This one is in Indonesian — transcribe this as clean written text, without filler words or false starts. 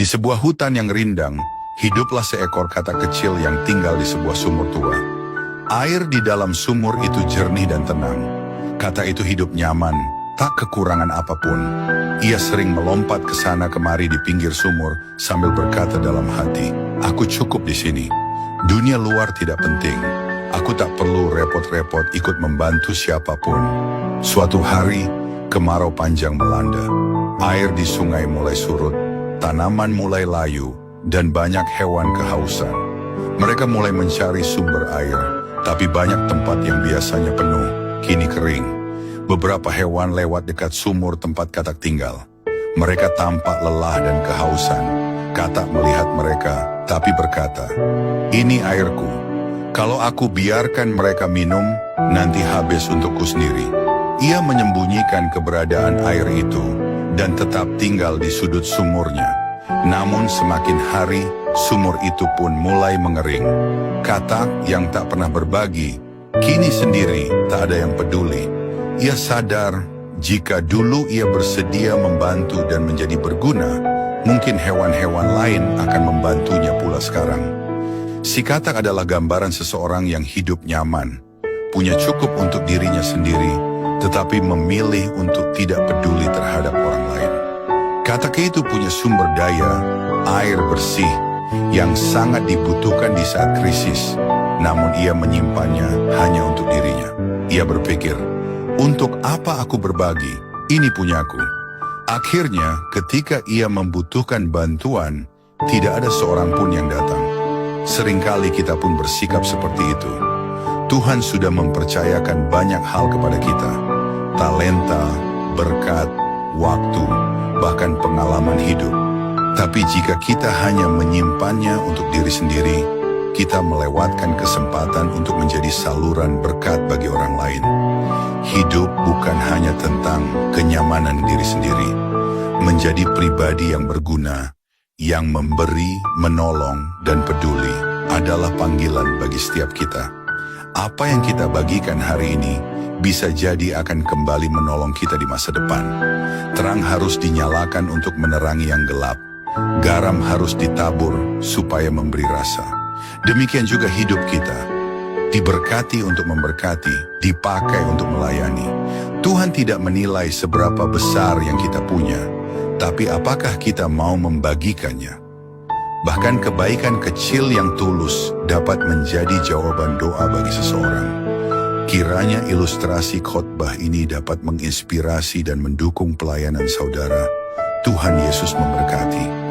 Di sebuah hutan yang rindang, hiduplah seekor katak kecil yang tinggal di sebuah sumur tua. Air di dalam sumur itu jernih dan tenang. Katak itu hidup nyaman, tak kekurangan apapun. Ia sering melompat ke sana kemari di pinggir sumur sambil berkata dalam hati, "Aku cukup di sini. Dunia luar tidak penting. Aku tak perlu repot-repot ikut membantu siapapun." Suatu hari, kemarau panjang melanda. Air di sungai mulai surut, tanaman mulai layu, dan banyak hewan kehausan. Mereka mulai mencari sumber air, tapi banyak tempat yang biasanya penuh, kini kering. Beberapa hewan lewat dekat sumur tempat katak tinggal. Mereka tampak lelah dan kehausan. Katak melihat mereka, tapi berkata, "Ini airku. Kalau aku biarkan mereka minum, nanti habis untukku sendiri." Ia menyembunyikan keberadaan air itu dan tetap tinggal di sudut sumurnya. Namun semakin hari, sumur itu pun mulai mengering. Katak yang tak pernah berbagi, kini sendiri tak ada yang peduli. Ia sadar jika dulu ia bersedia membantu dan menjadi berguna, mungkin hewan-hewan lain akan membantunya pula sekarang. Si katak adalah gambaran seseorang yang hidup nyaman, punya cukup untuk dirinya sendiri, tetapi memilih untuk tidak peduli terhadap orang lain. Katak itu punya sumber daya, air bersih, yang sangat dibutuhkan di saat krisis, namun ia menyimpannya hanya untuk dirinya. Ia berpikir, "Untuk apa aku berbagi? Ini punyaku." Akhirnya, ketika ia membutuhkan bantuan, tidak ada seorang pun yang datang. Seringkali kita pun bersikap seperti itu. Tuhan sudah mempercayakan banyak hal kepada kita. Talenta, berkat, waktu, bahkan pengalaman hidup. Tapi jika kita hanya menyimpannya untuk diri sendiri, kita melewatkan kesempatan untuk menjadi saluran berkat bagi orang lain. Hidup bukan hanya tentang kenyamanan diri sendiri. Menjadi pribadi yang berguna, yang memberi, menolong, dan peduli adalah panggilan bagi setiap kita. Apa yang kita bagikan hari ini bisa jadi akan kembali menolong kita di masa depan. Terang harus dinyalakan untuk menerangi yang gelap. Garam harus ditabur supaya memberi rasa. Demikian juga hidup kita. Diberkati untuk memberkati, dipakai untuk melayani. Tuhan tidak menilai seberapa besar yang kita punya, tapi apakah kita mau membagikannya. Bahkan kebaikan kecil yang tulus dapat menjadi jawaban doa bagi seseorang. Kiranya ilustrasi khotbah ini dapat menginspirasi dan mendukung pelayanan saudara. Tuhan Yesus memberkati.